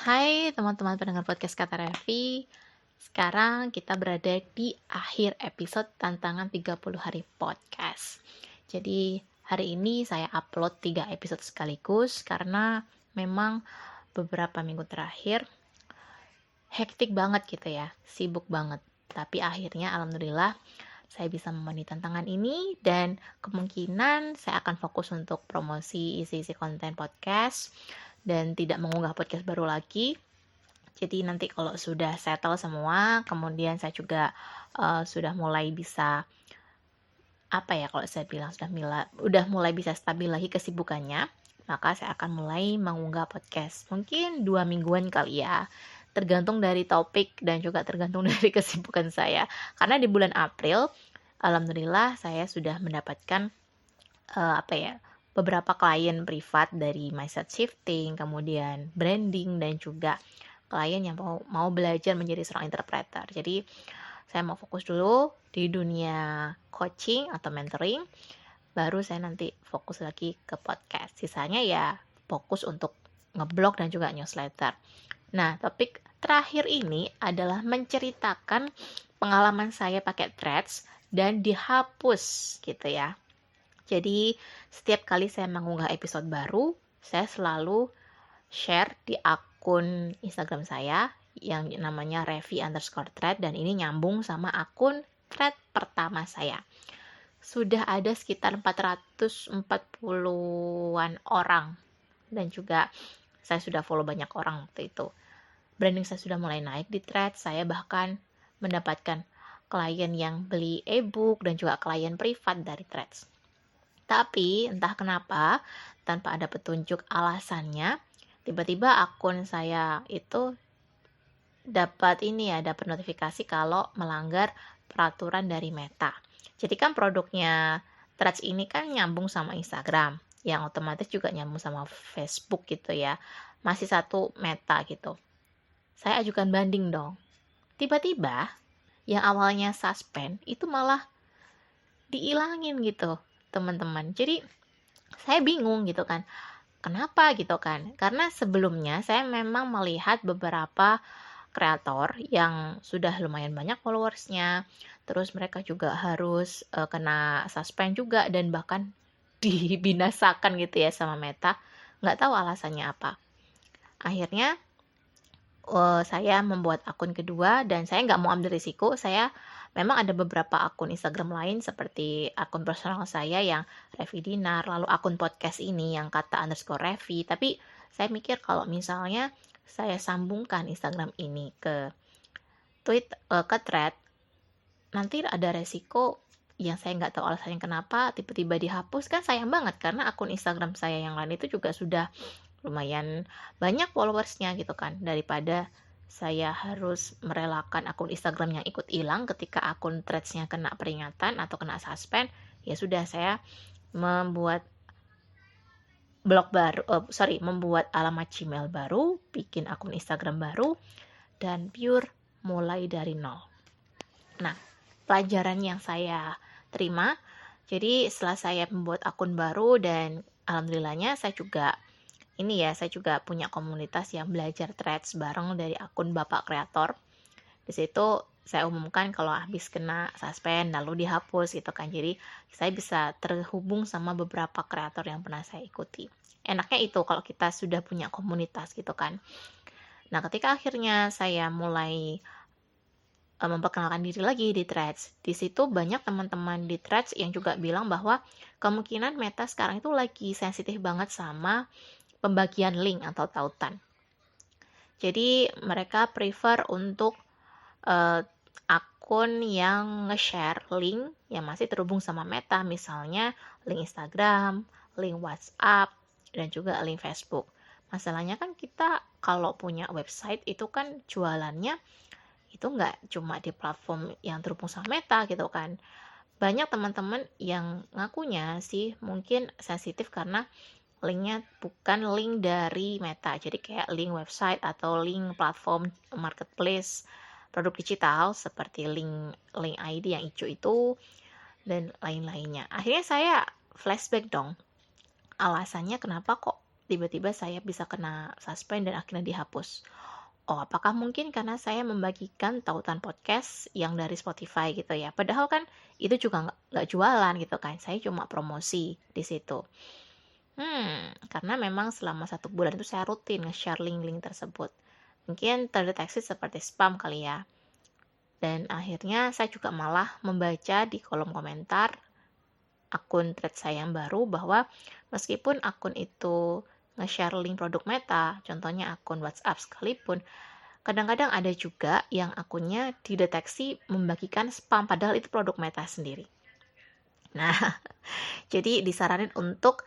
Hai teman-teman pendengar podcast Kata Revi. Sekarang kita berada di akhir episode tantangan 30 hari podcast. Jadi hari ini saya upload 3 episode sekaligus karena memang beberapa minggu terakhir hektik banget gitu ya, sibuk banget. Tapi akhirnya alhamdulillah saya bisa memenuhi tantangan ini dan kemungkinan saya akan fokus untuk promosi isi-isi konten podcast dan tidak mengunggah podcast baru lagi. Jadi nanti kalau sudah settle semua, kemudian saya juga sudah mulai bisa kalau saya bilang udah mulai bisa stabil lagi kesibukannya, maka saya akan mulai mengunggah podcast. Mungkin 2 mingguan kali ya. Tergantung dari topik dan juga tergantung dari kesibukan saya. Karena di bulan April, alhamdulillah saya sudah mendapatkan beberapa klien privat dari mindset shifting, kemudian branding dan juga klien yang mau belajar menjadi seorang interpreter. Jadi saya mau fokus dulu di dunia coaching atau mentoring, baru saya nanti fokus lagi ke podcast. Sisanya ya fokus untuk ngeblog dan juga newsletter. Nah, topik terakhir ini adalah menceritakan pengalaman saya pakai Threads dan dihapus gitu ya. Jadi setiap kali saya mengunggah episode baru, saya selalu share di akun Instagram saya yang namanya Revi_thread dan ini nyambung sama akun thread pertama saya. Sudah ada sekitar 440-an orang dan juga saya sudah follow banyak orang waktu itu. Branding saya sudah mulai naik di thread, saya bahkan mendapatkan klien yang beli ebook dan juga klien privat dari Threads. Tapi entah kenapa, tanpa ada petunjuk alasannya, tiba-tiba akun saya itu dapat notifikasi kalau melanggar peraturan dari Meta. Jadi kan produknya Threads ini kan nyambung sama Instagram, yang otomatis juga nyambung sama Facebook gitu ya. Masih satu Meta gitu. Saya ajukan banding dong. Tiba-tiba yang awalnya suspend itu malah diilangin gitu, teman-teman. Jadi saya bingung gitu kan. Kenapa gitu kan? Karena sebelumnya saya memang melihat beberapa kreator yang sudah lumayan banyak followersnya, terus mereka juga harus kena suspend juga dan bahkan dibinasakan gitu ya sama Meta. Nggak tahu alasannya apa. Akhirnya saya membuat akun kedua dan saya nggak mau ambil risiko. Saya memang ada beberapa akun Instagram lain seperti akun personal saya yang Revi Dinar, lalu akun podcast ini yang kata_Revi. Tapi saya mikir kalau misalnya saya sambungkan Instagram ini ke ke thread, nanti ada resiko yang saya nggak tahu alasannya kenapa tiba-tiba dihapus, kan sayang banget karena akun Instagram saya yang lain itu juga sudah lumayan banyak followersnya gitu kan, daripada saya harus merelakan akun Instagram yang ikut hilang ketika akun threads-nya kena peringatan atau kena suspend. Ya sudah, saya membuat membuat alamat Gmail baru, bikin akun Instagram baru, dan pure mulai dari nol. Nah, pelajaran yang saya terima, jadi setelah saya membuat akun baru dan alhamdulillahnya saya juga punya komunitas yang belajar threads bareng dari akun Bapak Kreator. Di situ saya umumkan kalau habis kena suspend lalu dihapus gitu kan. Jadi saya bisa terhubung sama beberapa kreator yang pernah saya ikuti. Enaknya itu kalau kita sudah punya komunitas gitu kan. Nah, ketika akhirnya saya mulai memperkenalkan diri lagi di Threads, di situ banyak teman-teman di Threads yang juga bilang bahwa kemungkinan Meta sekarang itu lagi sensitif banget sama pembagian link atau tautan. Jadi mereka prefer untuk akun yang nge-share link yang masih terhubung sama Meta, misalnya link Instagram, link WhatsApp, dan juga link Facebook. Masalahnya kan kita kalau punya website itu kan jualannya itu nggak cuma di platform yang terhubung sama Meta gitu kan. Banyak teman-teman yang ngakunya sih mungkin sensitif karena linknya bukan link dari Meta, jadi kayak link website atau link platform marketplace produk digital seperti link ID yang hijau itu dan lain-lainnya. Akhirnya saya flashback dong, alasannya kenapa kok tiba-tiba saya bisa kena suspend dan akhirnya dihapus. Oh, apakah mungkin karena saya membagikan tautan podcast yang dari Spotify gitu ya? Padahal kan itu juga nggak jualan gitu kan, saya cuma promosi di situ. Karena memang selama 1 bulan itu saya rutin nge-share link-link tersebut. Mungkin terdeteksi seperti spam kali ya. Dan akhirnya saya juga malah membaca di kolom komentar akun thread saya yang baru bahwa meskipun akun itu nge-share link produk Meta, contohnya akun WhatsApp sekalipun, kadang-kadang ada juga yang akunnya dideteksi membagikan spam padahal itu produk Meta sendiri. Nah, jadi disaranin untuk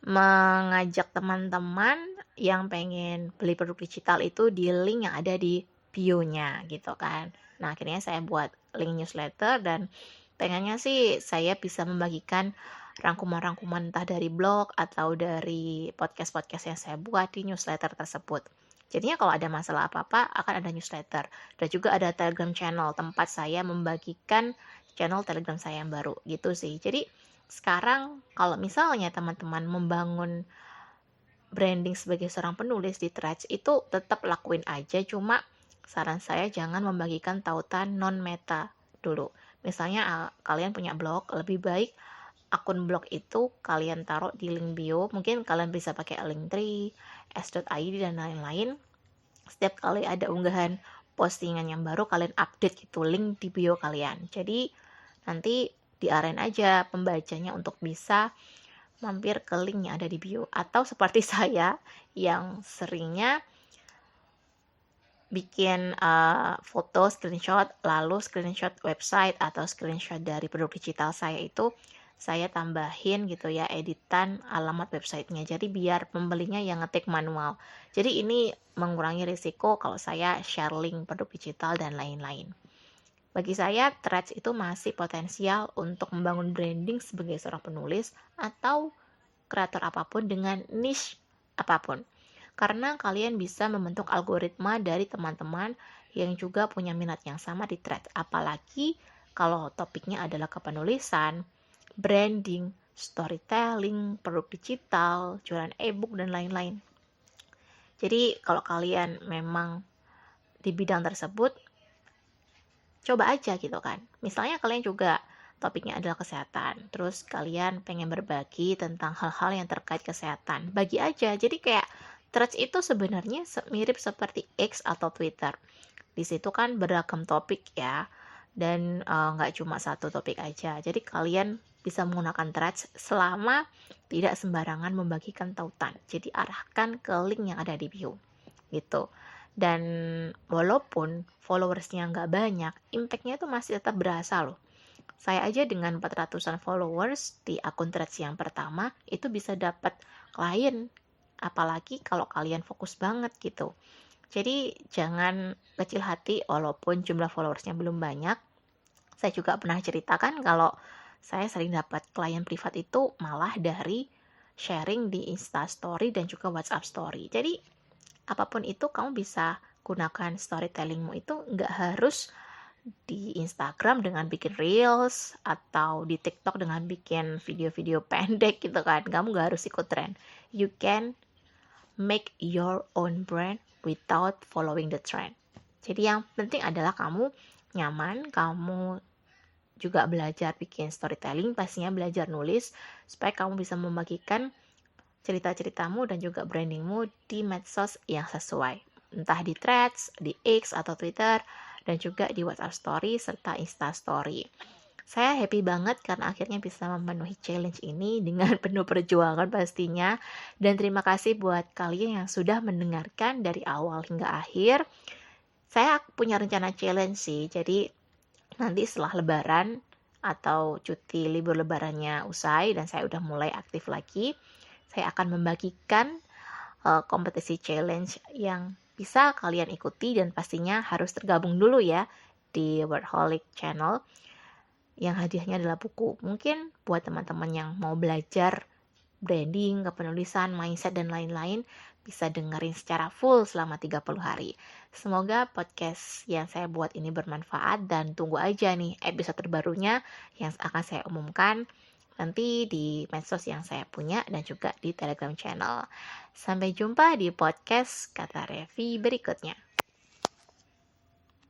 mengajak teman-teman yang pengen beli produk digital itu di link yang ada di bio-nya gitu kan. Nah, akhirnya saya buat link newsletter dan pengennya sih saya bisa membagikan rangkuman-rangkuman entah dari blog atau dari podcast-podcast yang saya buat di newsletter tersebut. Jadinya kalau ada masalah apa-apa akan ada newsletter dan juga ada Telegram channel tempat saya membagikan channel Telegram saya yang baru gitu sih. Jadi sekarang kalau misalnya teman-teman membangun branding sebagai seorang penulis di Threads itu tetap lakuin aja, cuma saran saya jangan membagikan tautan non-meta dulu. Misalnya kalian punya blog, lebih baik akun blog itu kalian taruh di link bio, mungkin kalian bisa pakai Linktree, s.id dan lain-lain. Setiap kali ada unggahan postingan yang baru kalian update gitu link di bio kalian. Jadi nanti diarahin aja pembacanya untuk bisa mampir ke link yang ada di bio. Atau seperti saya yang seringnya bikin foto screenshot, lalu screenshot website atau screenshot dari produk digital saya itu saya tambahin gitu ya editan alamat websitenya. Jadi biar pembelinya yang ngetik manual. Jadi ini mengurangi risiko kalau saya share link produk digital dan lain-lain. Bagi saya, Threads itu masih potensial untuk membangun branding sebagai seorang penulis atau kreator apapun dengan niche apapun. Karena kalian bisa membentuk algoritma dari teman-teman yang juga punya minat yang sama di Threads. Apalagi kalau topiknya adalah kepenulisan, branding, storytelling, produk digital, jualan e-book, dan lain-lain. Jadi kalau kalian memang di bidang tersebut, coba aja gitu kan. Misalnya kalian juga topiknya adalah kesehatan, terus kalian pengen berbagi tentang hal-hal yang terkait kesehatan, bagi aja. Jadi kayak Threads itu sebenarnya mirip seperti X atau Twitter. Di situ kan beragam topik ya, dan nggak cuma satu topik aja. Jadi kalian bisa menggunakan Threads selama tidak sembarangan membagikan tautan. Jadi arahkan ke link yang ada di bio gitu. Dan walaupun followersnya nggak banyak, impactnya itu masih tetap berasa loh. Saya aja dengan 400-an followers di akun Threads yang pertama itu bisa dapat klien, apalagi kalau kalian fokus banget gitu. Jadi jangan kecil hati walaupun jumlah followersnya belum banyak. Saya juga pernah ceritakan kalau saya sering dapat klien privat itu malah dari sharing di Instastory dan juga WhatsApp Story. Jadi apapun itu kamu bisa gunakan storytellingmu itu nggak harus di Instagram dengan bikin reels atau di TikTok dengan bikin video-video pendek gitu kan. Kamu nggak harus ikut tren. You can make your own brand without following the trend. Jadi yang penting adalah kamu nyaman, kamu juga belajar bikin storytelling, pastinya belajar nulis supaya kamu bisa membagikan cerita-ceritamu dan juga brandingmu di medsos yang sesuai. Entah di Threads, di X atau Twitter, dan juga di WhatsApp Story serta Insta Story. Saya happy banget karena akhirnya bisa memenuhi challenge ini dengan penuh perjuangan pastinya. Dan terima kasih buat kalian yang sudah mendengarkan dari awal hingga akhir. Saya punya rencana challenge sih, jadi nanti setelah lebaran atau cuti libur lebarannya usai dan saya udah mulai aktif lagi, saya akan membagikan kompetisi challenge yang bisa kalian ikuti dan pastinya harus tergabung dulu ya di Wordholic Channel yang hadiahnya adalah buku. Mungkin buat teman-teman yang mau belajar branding, kepenulisan, mindset, dan lain-lain bisa dengerin secara full selama 30 hari. Semoga podcast yang saya buat ini bermanfaat dan tunggu aja nih episode terbarunya yang akan saya umumkan nanti di medsos yang saya punya dan juga di Telegram channel. Sampai jumpa di podcast Kata Revi berikutnya.